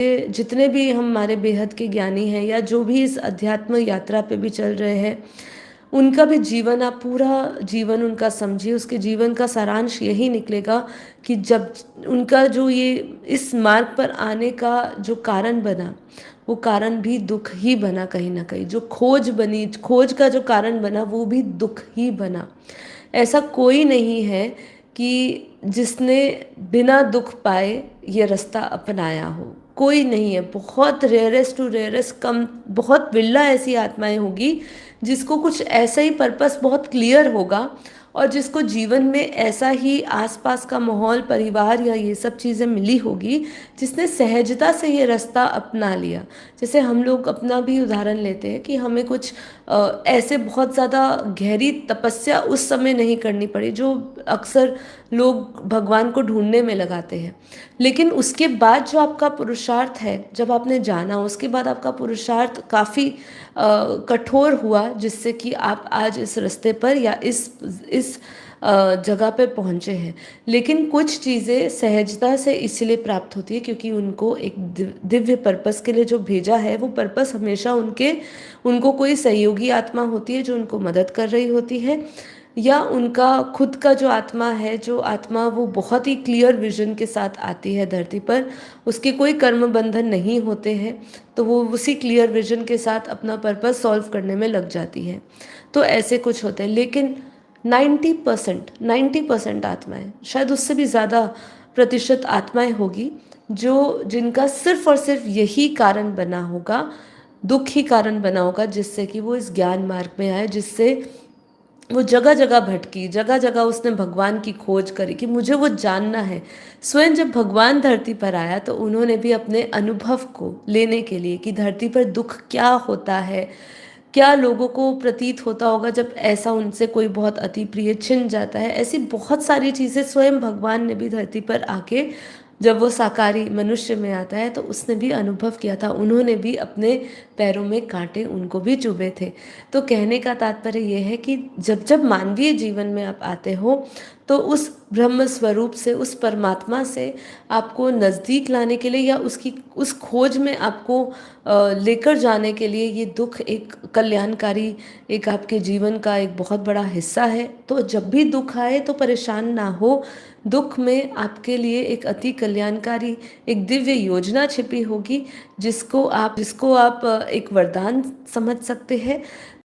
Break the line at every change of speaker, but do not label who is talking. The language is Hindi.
जितने भी हमारे बेहद के ज्ञानी हैं या जो भी इस अध्यात्म यात्रा पे भी चल रहे हैं, उनका भी जीवन, आप पूरा जीवन उनका समझिए, उसके जीवन का सारांश यही निकलेगा कि जब उनका जो ये इस मार्ग पर आने का जो कारण बना, वो कारण भी दुख ही बना कहीं ना कहीं। जो खोज बनी, खोज का जो कारण बना, वो भी दुख ही बना। ऐसा कोई नहीं है कि जिसने बिना दुख पाए ये रास्ता अपनाया हो, कोई नहीं है। बहुत रेयरेस्ट टू रेयरेस्ट, कम, बहुत बिरला ऐसी आत्माएं होगी जिसको कुछ ऐसा ही पर्पस बहुत क्लियर होगा और जिसको जीवन में ऐसा ही आसपास का माहौल, परिवार या ये सब चीज़ें मिली होगी, जिसने सहजता से ये रास्ता अपना लिया। जैसे हम लोग अपना भी उदाहरण लेते हैं कि हमें कुछ ऐसे बहुत ज़्यादा गहरी तपस्या उस समय नहीं करनी पड़ी जो अक्सर लोग भगवान को ढूंढने में लगाते हैं। लेकिन उसके बाद जो आपका पुरुषार्थ है, जब आपने जाना, उसके बाद आपका पुरुषार्थ काफ़ी कठोर हुआ, जिससे कि आप आज इस रास्ते पर या इस जगह पे पहुँचे हैं। लेकिन कुछ चीज़ें सहजता से इसलिए प्राप्त होती है क्योंकि उनको एक दिव्य पर्पस के लिए जो भेजा है, वो पर्पस हमेशा उनको कोई सहयोगी आत्मा होती है जो उनको मदद कर रही होती है, या उनका खुद का जो आत्मा है, जो आत्मा वो बहुत ही क्लियर विजन के साथ आती है धरती पर, उसके कोई कर्म बंधन नहीं होते हैं, तो वो उसी क्लियर विजन के साथ अपना पर्पस सॉल्व करने में लग जाती है। तो ऐसे कुछ होते हैं। लेकिन 90% आत्माएं, शायद उससे भी ज़्यादा प्रतिशत आत्माएं होगी जो जिनका सिर्फ और सिर्फ यही कारण बना होगा, दुख ही कारण बना होगा, जिससे कि वो इस ज्ञान मार्ग में आए, जिससे वो जगह जगह भटकी, जगह जगह उसने भगवान की खोज करी कि मुझे वो जानना है। स्वयं जब भगवान धरती पर आया तो उन्होंने भी अपने अनुभव को लेने के लिए कि धरती पर दुख क्या होता है, क्या लोगों को प्रतीत होता होगा जब ऐसा उनसे कोई बहुत अति प्रिय छिन जाता है, ऐसी बहुत सारी चीज़ें स्वयं भगवान ने भी धरती पर आके, जब वो साकारी मनुष्य में आता है तो उसने भी अनुभव किया था। उन्होंने भी अपने पैरों में कांटे उनको भी चुभे थे। तो कहने का तात्पर्य यह है कि जब जब मानवीय जीवन में आप आते हो तो उस ब्रह्म स्वरूप से, उस परमात्मा से आपको नज़दीक लाने के लिए या उसकी उस खोज में आपको लेकर जाने के लिए ये दुख एक कल्याणकारी, एक आपके जीवन का एक बहुत बड़ा हिस्सा है। तो जब भी दुख आए तो परेशान ना हो। दुख में आपके लिए एक अति कल्याणकारी, एक दिव्य योजना छिपी होगी जिसको आप एक वरदान समझ सकते हैं।